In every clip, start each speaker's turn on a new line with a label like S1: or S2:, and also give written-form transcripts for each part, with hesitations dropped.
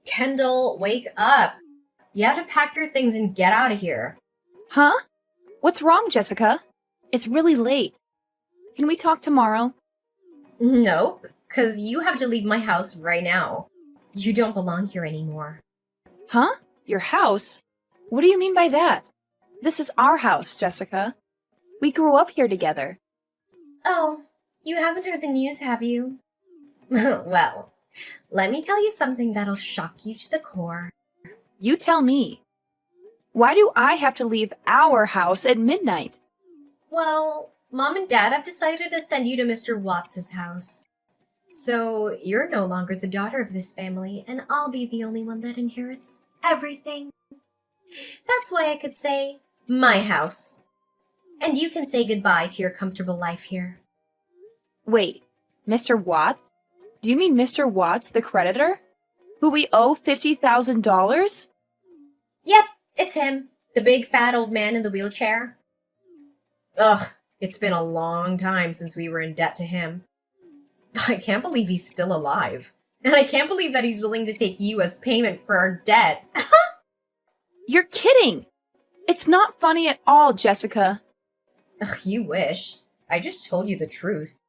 S1: Kendall, wake up. You have to pack your things and get out of here.
S2: Huh? What's wrong, Jessica? It's really late. Can we talk tomorrow?
S1: Nope, because you have to leave my house right now. You don't belong here anymore.
S2: Huh? Your house? What do you mean by that? This is our house, Jessica. We grew up here together.
S1: Oh, you haven't heard the news, have you? Well, let me tell you something that'll shock you to the core.
S2: You tell me. Why do I have to leave our house at midnight?
S1: Well, Mom and Dad have decided to send you to Mr. Watts's house. So you're no longer the daughter of this family, and I'll be the only one that inherits everything. That's why I could say, my house. And you can say goodbye to your comfortable life here.
S2: Wait, Mr. Watts? Do you mean Mr. Watts, the creditor? Who we owe $50,000?
S1: Yep, it's him. The big fat old man in the wheelchair. Ugh, it's been a long time since we were in debt to him. I can't believe he's still alive. And I can't believe that he's willing to take you as payment for our debt.
S2: You're kidding! It's not funny at all, Jessica.
S1: Ugh, you wish. I just told you the truth.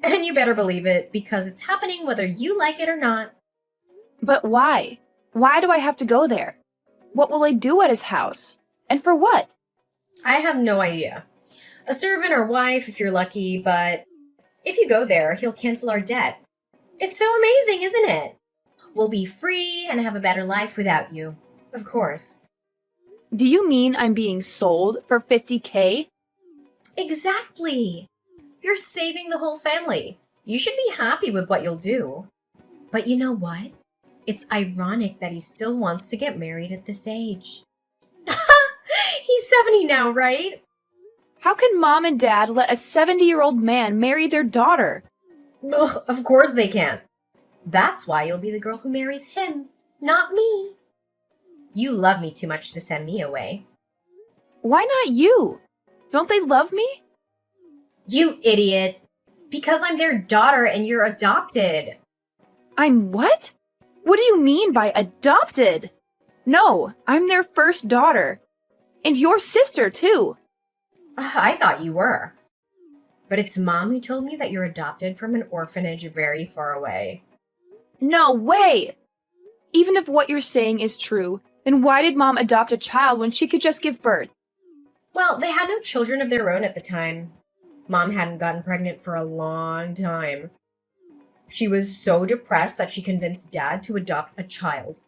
S1: And you better believe it, because it's happening whether you like it or not.
S2: But why? Why do I have to go there? What will I do at his house? And for what?
S1: I have no idea. A servant or wife if you're lucky, but if you go there, he'll cancel our debt. It's so amazing, isn't it? We'll be free and have a better life without you. Of course.
S2: Do you mean I'm being sold for $50K?
S1: Exactly. You're saving the whole family. You should be happy with what you'll do. But you know what? It's ironic that he still wants to get married at this age. He's 70 now, right?
S2: How can mom and dad let a 70-year-old man marry their daughter?
S1: Ugh, of course they can't. That's why you'll be the girl who marries him, not me. You love me too much to send me away.
S2: Why not you? Don't they love me?
S1: You idiot. Because I'm their daughter and you're adopted.
S2: I'm what? What do you mean by adopted? No, I'm their first daughter. And your sister, too.
S1: I thought you were. But it's Mom who told me that you're adopted from an orphanage very far away.
S2: No way! Even if what you're saying is true, then why did Mom adopt a child when she could just give birth?
S1: Well, they had no children of their own at the time. Mom hadn't gotten pregnant for a long time. She was so depressed that she convinced Dad to adopt a child.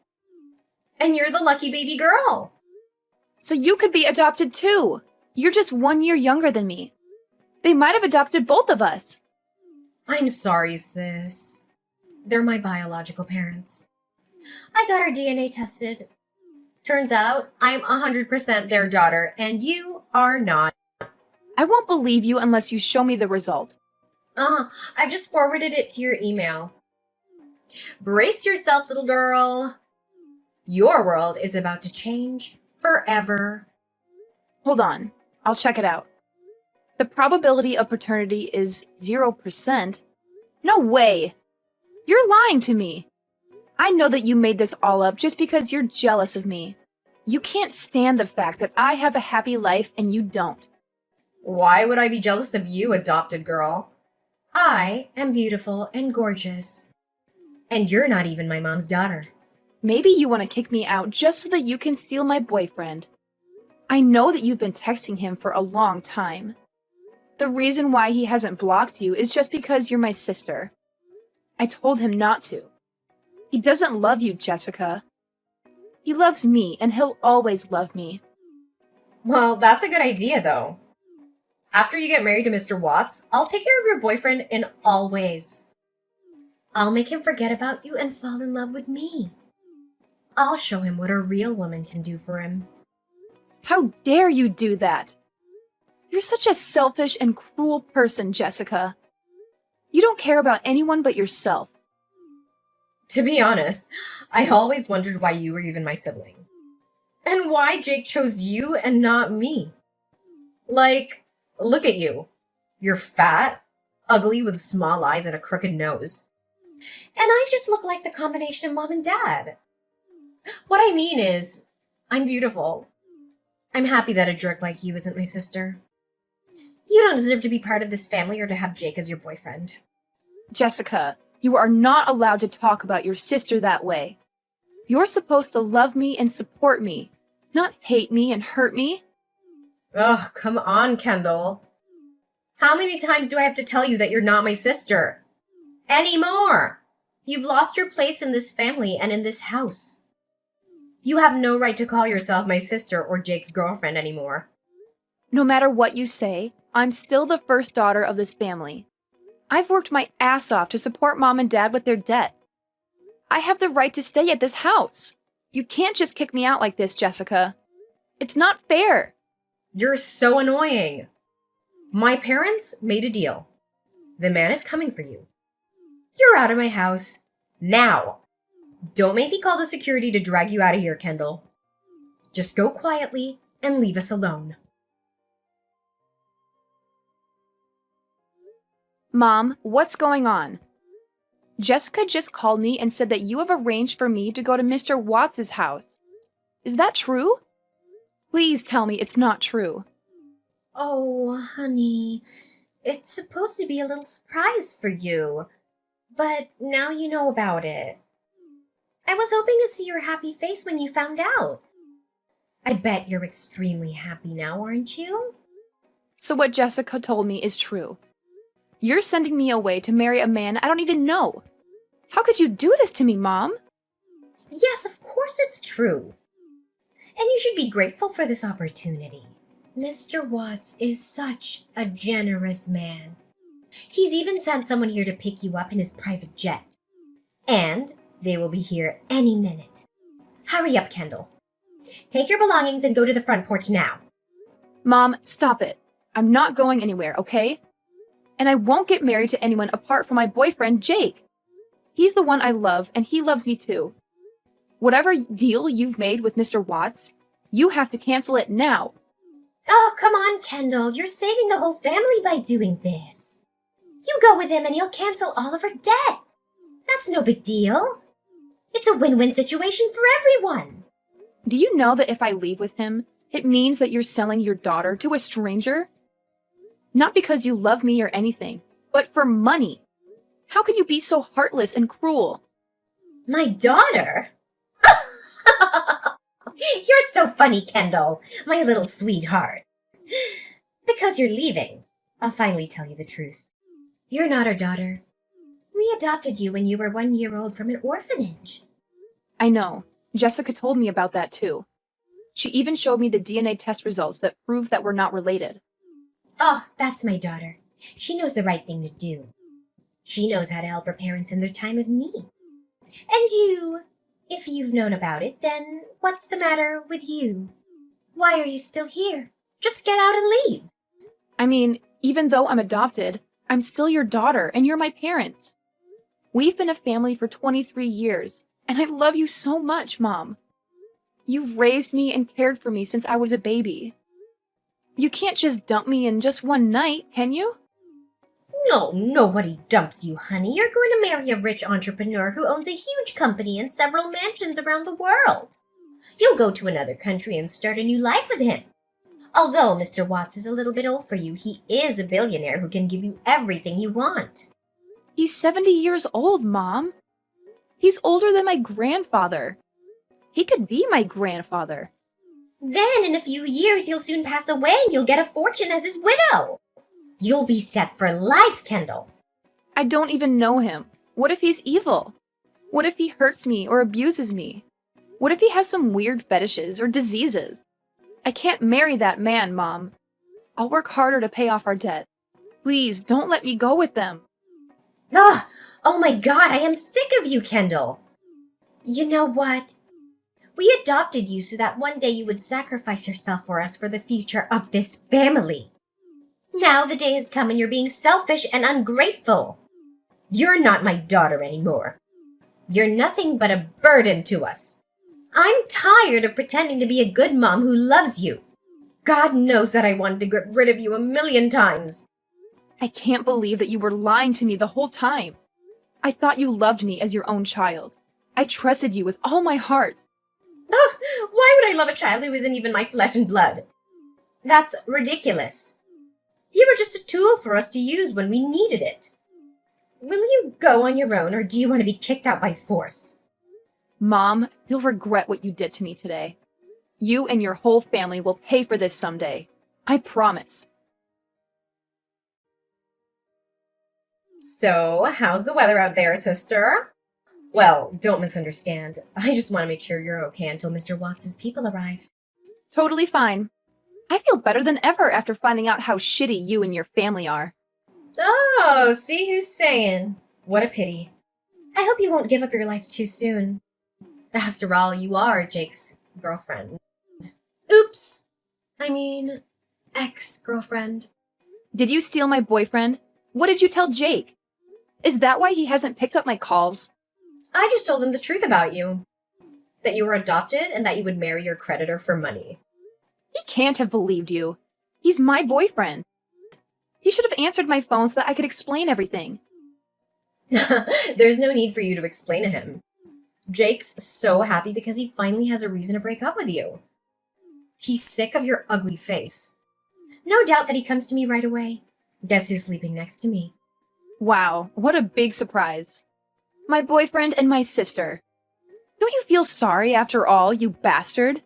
S1: And you're the lucky baby girl.
S2: So you could be adopted too. You're just 1 year younger than me. They might have adopted both of us.
S1: I'm sorry, sis. They're my biological parents. I got our DNA tested. Turns out I'm 100% their daughter, and you are not.
S2: I won't believe you unless you show me the result.
S1: I've just forwarded it to your email. Brace yourself, little girl. Your world is about to change forever.
S2: Hold on, I'll check it out. The probability of paternity is 0%. No way! You're lying to me. I know that you made this all up just because you're jealous of me. You can't stand the fact that I have a happy life and you don't.
S1: Why would I be jealous of you, adopted girl? I am beautiful and gorgeous. And you're not even my mom's daughter.
S2: Maybe you want to kick me out just so that you can steal my boyfriend. I know that you've been texting him for a long time. The reason why he hasn't blocked you is just because you're my sister. I told him not to. He doesn't love you, Jessica. He loves me, and he'll always love me.
S1: Well, that's a good idea, though. After you get married to Mr. Watts, I'll take care of your boyfriend in all ways. I'll make him forget about you and fall in love with me. I'll show him what a real woman can do for him.
S2: How dare you do that? You're such a selfish and cruel person, Jessica. You don't care about anyone but yourself.
S1: To be honest, I always wondered why you were even my sibling. And why Jake chose you and not me. Like, look at you. You're fat, ugly with small eyes and a crooked nose. And I just look like the combination of Mom and Dad. What I mean is, I'm beautiful. I'm happy that a jerk like you isn't my sister. You don't deserve to be part of this family or to have Jake as your boyfriend.
S2: Jessica, you are not allowed to talk about your sister that way. You're supposed to love me and support me, not hate me and hurt me.
S1: Ugh, come on, Kendall. How many times do I have to tell you that you're not my sister? Anymore! You've lost your place in this family and in this house. You have no right to call yourself my sister or Jake's girlfriend anymore.
S2: No matter what you say, I'm still the first daughter of this family. I've worked my ass off to support Mom and Dad with their debt. I have the right to stay at this house. You can't just kick me out like this, Jessica. It's not fair.
S1: You're so annoying. My parents made a deal. The man is coming for you. You're out of my house. Now. Don't make me call the security to drag you out of here, Kendall. Just go quietly and leave us alone.
S2: Mom, what's going on? Jessica just called me and said that you have arranged for me to go to Mr. Watts' house. Is that true? Please tell me it's not true.
S1: Oh, honey, it's supposed to be a little surprise for you, but now you know about it. I was hoping to see your happy face when you found out. I bet you're extremely happy now, aren't you?
S2: So what Jessica told me is true. You're sending me away to marry a man I don't even know. How could you do this to me, Mom?
S1: Yes, of course it's true. And you should be grateful for this opportunity. Mr. Watts is such a generous man. He's even sent someone here to pick you up in his private jet. And they will be here any minute. Hurry up, Kendall. Take your belongings and go to the front porch now.
S2: Mom, stop it. I'm not going anywhere, okay? And I won't get married to anyone apart from my boyfriend, Jake. He's the one I love, and he loves me too. Whatever deal you've made with Mr. Watts, you have to cancel it now.
S1: Oh, come on, Kendall. You're saving the whole family by doing this. You go with him and he'll cancel all of our debt. That's no big deal. It's a win-win situation for everyone.
S2: Do you know that if I leave with him, it means that you're selling your daughter to a stranger? Not because you love me or anything, but for money. How can you be so heartless and cruel?
S1: My daughter? You're so funny, Kendall, my little sweetheart. Because you're leaving, I'll finally tell you the truth. You're not our daughter. We adopted you when you were 1 year old from an orphanage.
S2: I know. Jessica told me about that too. She even showed me the DNA test results that prove that we're not related.
S1: Oh, that's my daughter. She knows the right thing to do. She knows how to help her parents in their time of need. And you, if you've known about it, then what's the matter with you? Why are you still here? Just get out and leave.
S2: I mean, even though I'm adopted, I'm still your daughter and you're my parents. We've been a family for 23 years, and I love you so much, Mom. You've raised me and cared for me since I was a baby. You can't just dump me in just one night, can you?
S1: No, nobody dumps you, honey. You're going to marry a rich entrepreneur who owns a huge company and several mansions around the world. You'll go to another country and start a new life with him. Although Mr. Watts is a little bit old for you, he is a billionaire who can give you everything you want.
S2: He's 70 years old, Mom. He's older than my grandfather. He could be my grandfather.
S1: Then, in a few years, he'll soon pass away and you'll get a fortune as his widow. You'll be set for life, Kendall.
S2: I don't even know him. What if he's evil? What if he hurts me or abuses me? What if he has some weird fetishes or diseases? I can't marry that man, Mom. I'll work harder to pay off our debt. Please, don't let me go with them.
S1: Ugh! Oh my God, I am sick of you, Kendall. You know what? We adopted you so that one day you would sacrifice yourself for us for the future of this family. Now the day has come and you're being selfish and ungrateful. You're not my daughter anymore. You're nothing but a burden to us. I'm tired of pretending to be a good mom who loves you. God knows that I wanted to get rid of you a million times.
S2: I can't believe that you were lying to me the whole time. I thought you loved me as your own child. I trusted you with all my heart.
S1: Oh, why would I love a child who isn't even my flesh and blood? That's ridiculous. You were just a tool for us to use when we needed it. Will you go on your own, or do you want to be kicked out by force?
S2: Mom, you'll regret what you did to me today. You and your whole family will pay for this someday. I promise.
S1: So, how's the weather out there, sister? Well, don't misunderstand. I just want to make sure you're okay until Mr. Watts's people arrive.
S2: Totally fine. I feel better than ever after finding out how shitty you and your family are.
S1: Oh, see who's saying. What a pity. I hope you won't give up your life too soon. After all, you are Jake's girlfriend. Oops! I mean, ex-girlfriend.
S2: Did you steal my boyfriend? What did you tell Jake? Is that why he hasn't picked up my calls?
S1: I just told him the truth about you. That you were adopted and that you would marry your creditor for money.
S2: He can't have believed you. He's my boyfriend. He should have answered my phone so that I could explain everything.
S1: There's no need for you to explain to him. Jake's so happy because he finally has a reason to break up with you. He's sick of your ugly face. No doubt that he comes to me right away. Guess who's sleeping next to me?
S2: Wow, what a big surprise. My boyfriend and my sister. Don't you feel sorry after all, you bastard?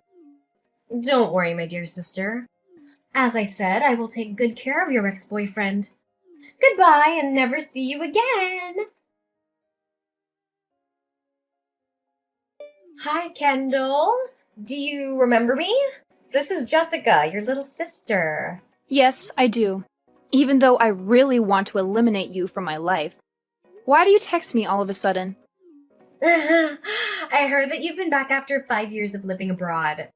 S1: Don't worry, my dear sister. As I said, I will take good care of your ex-boyfriend. Goodbye and never see you again. Hi, Kendall. Do you remember me? This is Jessica, your little sister.
S2: Yes, I do. Even though I really want to eliminate you from my life. Why do you text me all of a sudden?
S1: I heard that you've been back after 5 years of living abroad.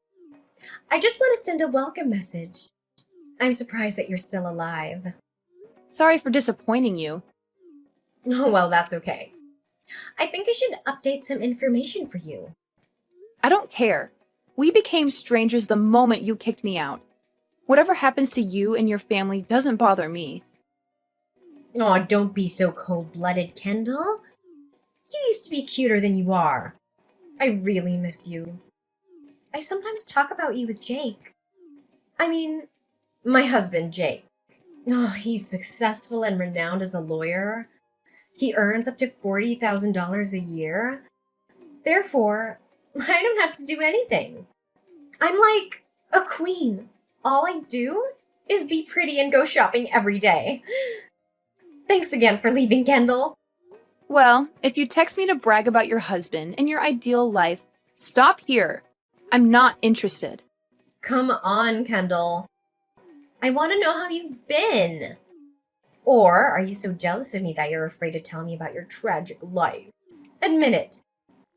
S1: I just want to send a welcome message. I'm surprised that you're still alive.
S2: Sorry for disappointing you.
S1: Oh, well, that's okay. I think I should update some information for you.
S2: I don't care. We became strangers the moment you kicked me out. Whatever happens to you and your family doesn't bother me.
S1: Oh, don't be so cold-blooded, Kendall. You used to be cuter than you are. I really miss you. I sometimes talk about you with Jake. I mean, my husband, Jake. Oh, he's successful and renowned as a lawyer. He earns up to $40,000 a year. Therefore, I don't have to do anything. I'm like a queen. All I do is be pretty and go shopping every day. Thanks again for leaving, Kendall.
S2: Well, if you text me to brag about your husband and your ideal life, stop here. I'm not interested.
S1: Come on, Kendall. I want to know how you've been. Or are you so jealous of me that you're afraid to tell me about your tragic life? Admit it.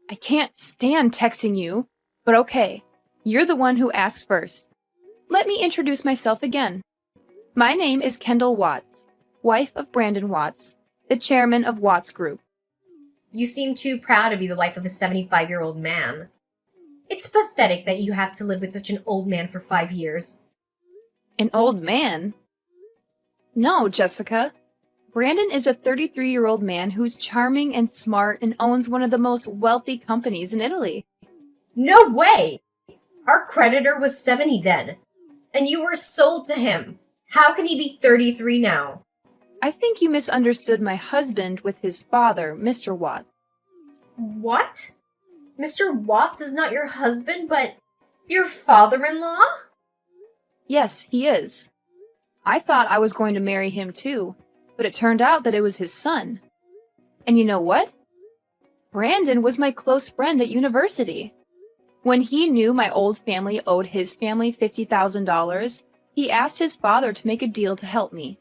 S2: I can't stand texting you, but okay. You're the one who asks first. Let me introduce myself again. My name is Kendall Watts, wife of Brandon Watts, the chairman of Watts Group.
S1: You seem too proud to be the wife of a 75-year-old man. It's pathetic that you have to live with such an old man for 5 years.
S2: An old man? No, Jessica. Brandon is a 33-year-old man who's charming and smart and owns one of the most wealthy companies in Italy.
S1: No way! Our creditor was 70 then, and you were sold to him. How can he be 33 now?
S2: I think you misunderstood my husband with his father, Mr. Watts.
S1: What? Mr. Watts is not your husband, but your father-in-law?
S2: Yes, he is. I thought I was going to marry him too, but it turned out that it was his son. And you know what? Brandon was my close friend at university. When he knew my old family owed his family $50,000, he asked his father to make a deal to help me.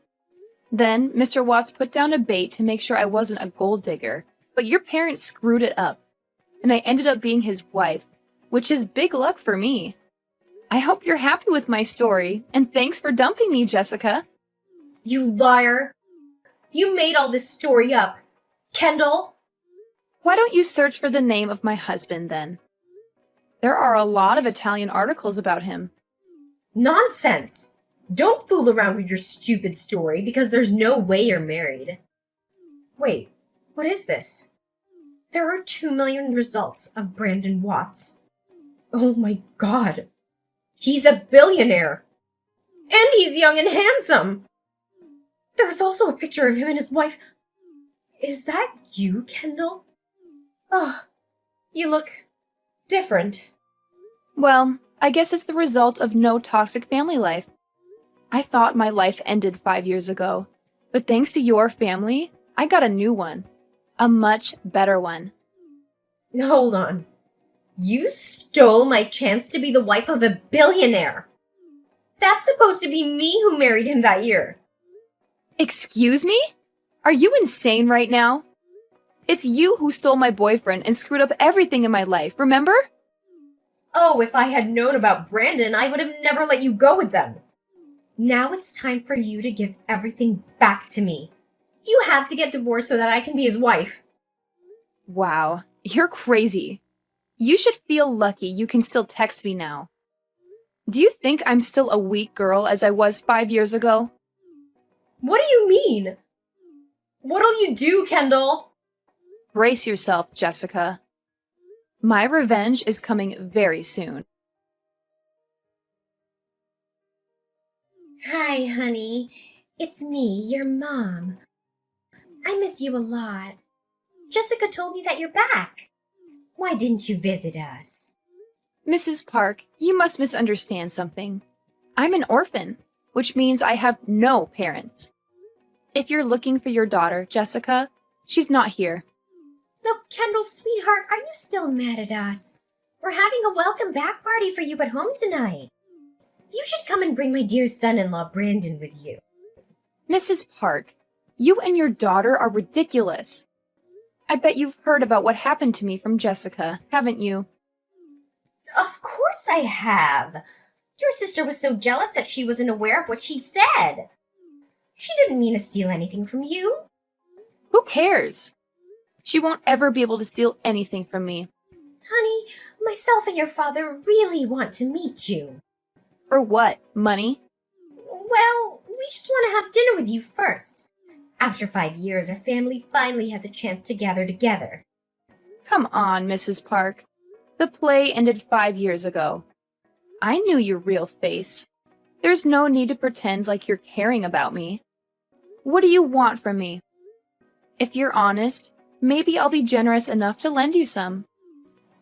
S2: Then Mr. Watts put down a bait to make sure I wasn't a gold digger, but your parents screwed it up, and I ended up being his wife, which is big luck for me. I hope you're happy with my story, and thanks for dumping me, Jessica.
S1: You liar! You made all this story up. Kendall?
S2: Why don't you search for the name of my husband, then? There are a lot of Italian articles about him.
S1: Nonsense! Don't fool around with your stupid story, because there's no way you're married. Wait, what is this? There are 2 million results of Brandon Watts. Oh my god. He's a billionaire. And he's young and handsome. There's also a picture of him and his wife. Is that you, Kendall? Oh, you look different.
S2: Well, I guess it's the result of no toxic family life. I thought my life ended 5 years ago, but thanks to your family, I got a new one. A much better one.
S1: Hold on. You stole my chance to be the wife of a billionaire. That's supposed to be me who married him that year.
S2: Excuse me? Are you insane right now? It's you who stole my boyfriend and screwed up everything in my life, remember?
S1: Oh, if I had known about Brandon, I would have never let you go with them. Now it's time for you to give everything back to me. You have to get divorced so that I can be his wife.
S2: Wow, you're crazy. You should feel lucky you can still text me now. Do you think I'm still a weak girl as I was 5 years ago?
S1: What do you mean? What'll you do, Kendall?
S2: Brace yourself, Jessica. My revenge is coming very soon.
S1: Hi, honey. It's me, your mom. I miss you a lot. Jessica told me that you're back. Why didn't you visit us?
S2: Mrs. Park, you must misunderstand something. I'm an orphan, which means I have no parents. If you're looking for your daughter, Jessica, she's not here.
S1: Look, Kendall, sweetheart, are you still mad at us? We're having a welcome back party for you at home tonight. You should come and bring my dear son-in-law, Brandon, with you.
S2: Mrs. Park, you and your daughter are ridiculous. I bet you've heard about what happened to me from Jessica, haven't you?
S1: Of course I have. Your sister was so jealous that she wasn't aware of what she said. She didn't mean to steal anything from you.
S2: Who cares? She won't ever be able to steal anything from me.
S1: Honey, myself and your father really want to meet you.
S2: For what? Money?
S1: Well, we just want to have dinner with you first. After 5 years, our family finally has a chance to gather together.
S2: Come on, Mrs. Park. The play ended 5 years ago. I knew your real face. There's no need to pretend like you're caring about me. What do you want from me? If you're honest, maybe I'll be generous enough to lend you some.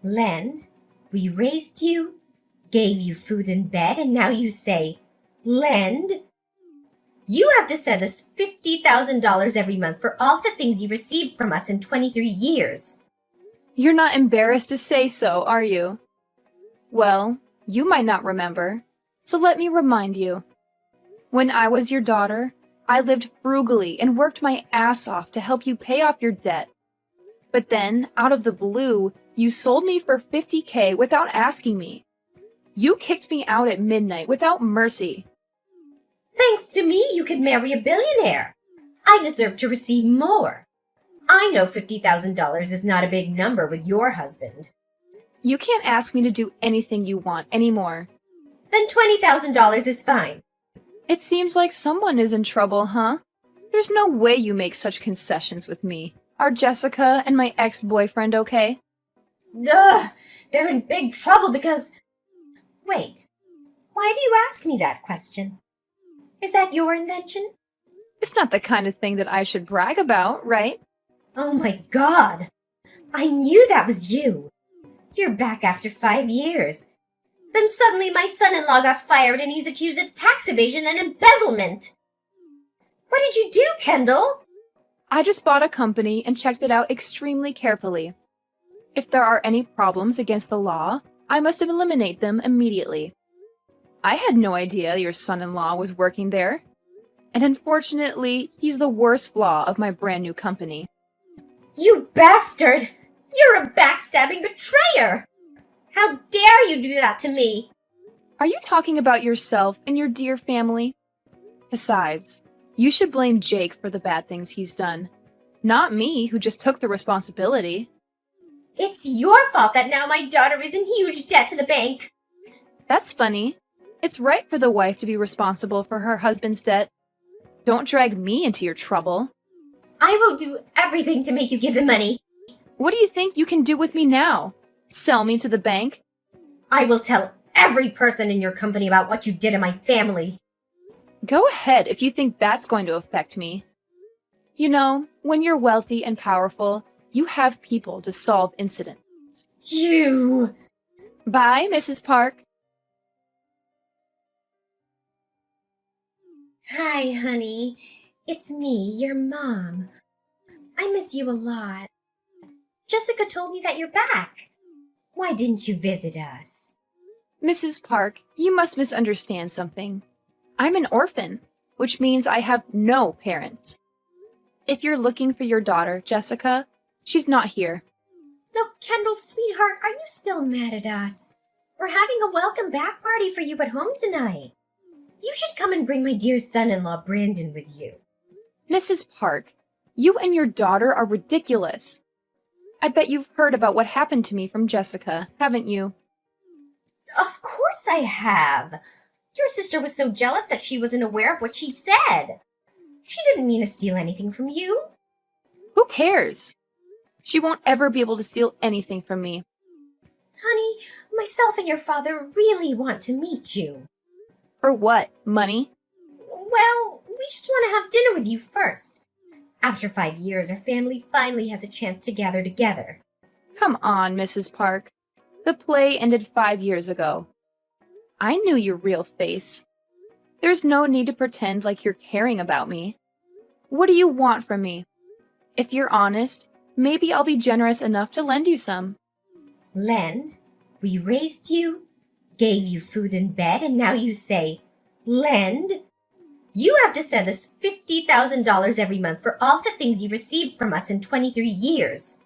S1: Lend? We raised you, gave you food and bed, and now you say, lend? You have to send us $50,000 every month for all the things you received from us in 23 years.
S2: You're not embarrassed to say so, are you? Well, you might not remember, so let me remind you. When I was your daughter, I lived frugally and worked my ass off to help you pay off your debt. But then, out of the blue, you sold me for $50K without asking me. You kicked me out at midnight without mercy.
S1: Thanks to me, you could marry a billionaire. I deserve to receive more. I know $50,000 is not a big number with your husband.
S2: You can't ask me to do anything you want anymore.
S1: Then $20,000 is fine.
S2: It seems like someone is in trouble, huh? There's no way you make such concessions with me. Are Jessica and my ex-boyfriend okay?
S1: Ugh, they're in big trouble because... Wait, why do you ask me that question? Is that your invention?
S2: It's not the kind of thing that I should brag about, right?
S1: Oh my god! I knew that was you! You're back after 5 years. Then suddenly my son-in-law got fired and he's accused of tax evasion and embezzlement. What did you do, Kendall?
S2: I just bought a company and checked it out extremely carefully. If there are any problems against the law, I must eliminate them immediately. I had no idea your son-in-law was working there. And unfortunately, he's the worst flaw of my brand new company.
S1: You bastard! You're a backstabbing betrayer! How dare you do that to me?
S2: Are you talking about yourself and your dear family? Besides, you should blame Jake for the bad things he's done. Not me, who just took the responsibility.
S1: It's your fault that now my daughter is in huge debt to the bank.
S2: That's funny. It's right for the wife to be responsible for her husband's debt. Don't drag me into your trouble.
S1: I will do everything to make you give the money.
S2: What do you think you can do with me now? Sell me to the bank?
S1: I will tell every person in your company about what you did to my family.
S2: Go ahead if you think that's going to affect me. You know, when you're wealthy and powerful, you have people to solve incidents.
S1: You!
S2: Bye, Mrs. Park.
S1: Hi, honey. It's me, your mom. I miss you a lot. Jessica told me that you're back. Why didn't you visit us?
S2: Mrs. Park, you must misunderstand something. I'm an orphan, which means I have no parents. If you're looking for your daughter, Jessica, she's not here.
S1: No, Kendall, sweetheart, are you still mad at us? We're having a welcome back party for you at home tonight. You should come and bring my dear son-in-law Brandon with you.
S2: Mrs. Park, you and your daughter are ridiculous. I bet you've heard about what happened to me from Jessica, haven't you?
S1: Of course I have. Your sister was so jealous that she wasn't aware of what she said. She didn't mean to steal anything from you.
S2: Who cares? She won't ever be able to steal anything from me.
S1: Honey, myself and your father really want to meet you.
S2: For what? Money?
S1: Well, we just want to have dinner with you first. After 5 years, our family finally has a chance to gather together.
S2: Come on, Mrs. Park. The play ended 5 years ago. I knew your real face. There's no need to pretend like you're caring about me. What do you want from me? If you're honest, maybe I'll be generous enough to lend you some.
S1: Lend? We raised you, gave you food and bed, and now you say, lend? You have to send us $50,000 every month for all the things you received from us in 23 years.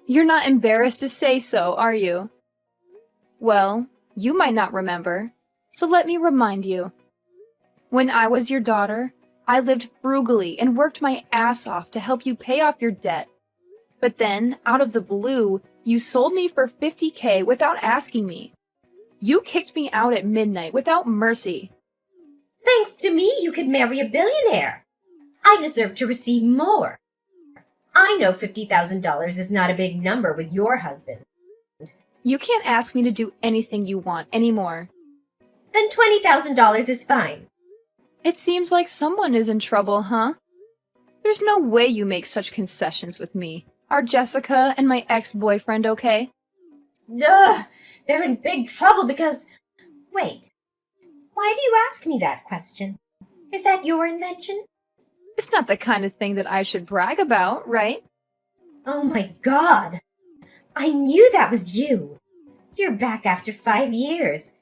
S2: You're not embarrassed to say so, are you? Well, you might not remember, so let me remind you. When I was your daughter, I lived frugally and worked my ass off to help you pay off your debt. But then, out of the blue, you sold me for $50K without asking me. You kicked me out at midnight without mercy.
S1: Thanks to me, you could marry a billionaire. I deserve to receive more. I know $50,000 is not a big number with your husband.
S2: You can't ask me to do anything you want anymore.
S1: Then $20,000 is fine.
S2: It seems like someone is in trouble, huh? There's no way you make such concessions with me. Are Jessica and my ex-boyfriend okay?
S1: Ugh, they're in big trouble because... Wait, why do you ask me that question? Is that your invention?
S2: It's not the kind of thing that I should brag about, right?
S1: Oh my God! I knew that was you. You're back after 5 years.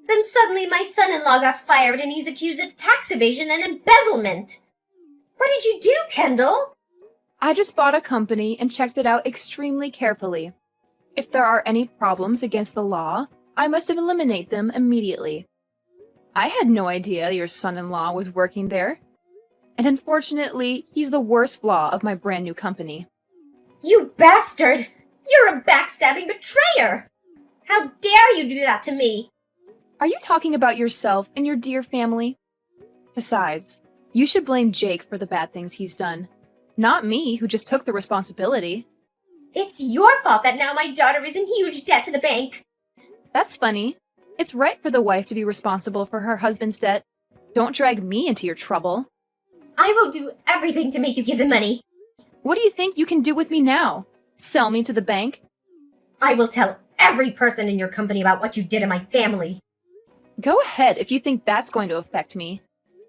S1: Then suddenly my son-in-law got fired and he's accused of tax evasion and embezzlement. What did you do, Kendall?
S2: I just bought a company and checked it out extremely carefully. If there are any problems against the law, I must eliminate them immediately. I had no idea your son-in-law was working there. And unfortunately, he's the worst flaw of my brand new company.
S1: You bastard! You're a backstabbing betrayer! How dare you do that to me?
S2: Are you talking about yourself and your dear family? Besides, you should blame Jake for the bad things he's done. Not me, who just took the responsibility.
S1: It's your fault that now my daughter is in huge debt to the bank.
S2: That's funny. It's right for the wife to be responsible for her husband's debt. Don't drag me into your trouble.
S1: I will do everything to make you give the money.
S2: What do you think you can do with me now? Sell me to the bank?
S1: I will tell every person in your company about what you did to my family.
S2: Go ahead if you think that's going to affect me.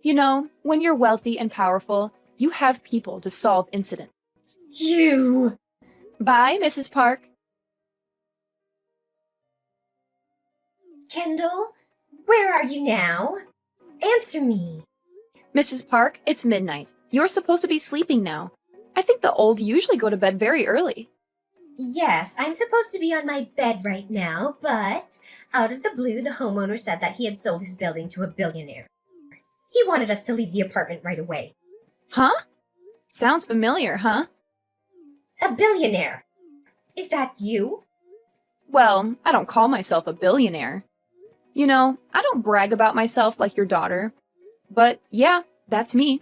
S2: You know, when you're wealthy and powerful, you have people to solve incidents.
S1: You!
S2: Bye, Mrs. Park.
S1: Kendall, where are you now? Answer me.
S2: Mrs. Park, it's midnight. You're supposed to be sleeping now. I think the old usually go to bed very early.
S1: Yes, I'm supposed to be on my bed right now, but out of the blue, the homeowner said that he had sold his building to a billionaire. He wanted us to leave the apartment right away.
S2: Huh? Sounds familiar, huh?
S1: A billionaire. Is that you?
S2: Well, I don't call myself a billionaire. You know, I don't brag about myself like your daughter. But yeah, that's me.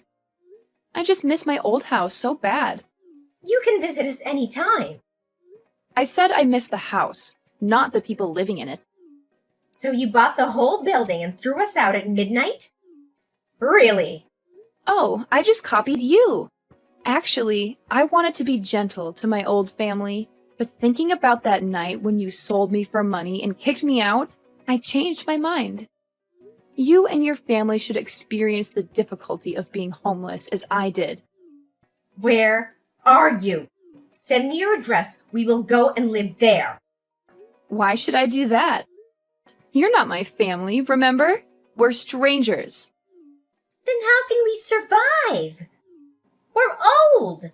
S2: I just miss my old house so bad.
S1: You can visit us any time.
S2: I said I miss the house, not the people living in it.
S1: So you bought the whole building and threw us out at midnight? Really?
S2: Oh, I just copied you. Actually, I wanted to be gentle to my old family, but thinking about that night when you sold me for money and kicked me out, I changed my mind. You and your family should experience the difficulty of being homeless as I did.
S1: Where are you? Send me your address. We will go and live there.
S2: Why should I do that? You're not my family, remember? We're strangers.
S1: Then how can we survive? We're old.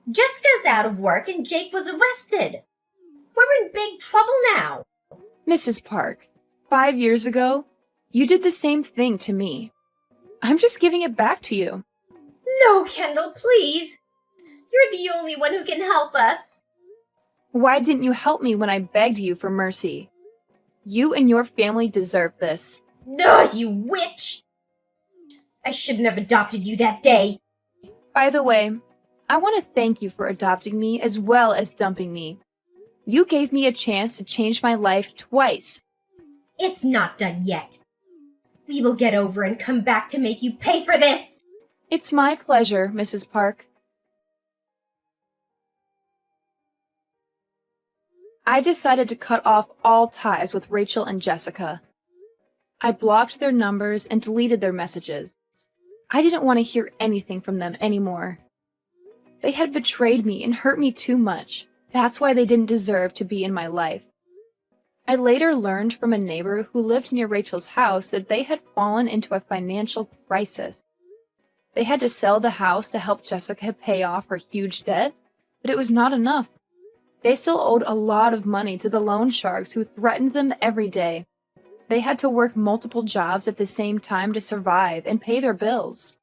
S1: Jessica's out of work and Jake was arrested. We're in big trouble now.
S2: Mrs. Park, 5 years ago, you did the same thing to me. I'm just giving it back to you.
S1: No, Kendall, please. You're the only one who can help us.
S2: Why didn't you help me when I begged you for mercy? You and your family deserve this.
S1: Ugh, you witch! I shouldn't have adopted you that day.
S2: By the way, I want to thank you for adopting me as well as dumping me. You gave me a chance to change my life twice.
S1: It's not done yet. We will get over and come back to make you pay for this.
S2: It's my pleasure, Mrs. Park. I decided to cut off all ties with Rachel and Jessica. I blocked their numbers and deleted their messages. I didn't want to hear anything from them anymore. They had betrayed me and hurt me too much. That's why they didn't deserve to be in my life. I later learned from a neighbor who lived near Rachel's house that they had fallen into a financial crisis. They had to sell the house to help Jessica pay off her huge debt, but it was not enough. They still owed a lot of money to the loan sharks who threatened them every day. They had to work multiple jobs at the same time to survive and pay their bills.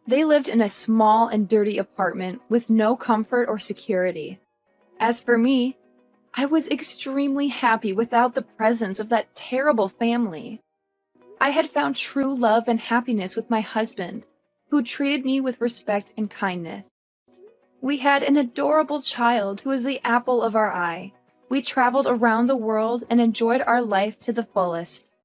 S2: They lived in a small and dirty apartment with no comfort or security. As for me, I was extremely happy without the presence of that terrible family. I had found true love and happiness with my husband, who treated me with respect and kindness. We had an adorable child who was the apple of our eye. We traveled around the world and enjoyed our life to the fullest.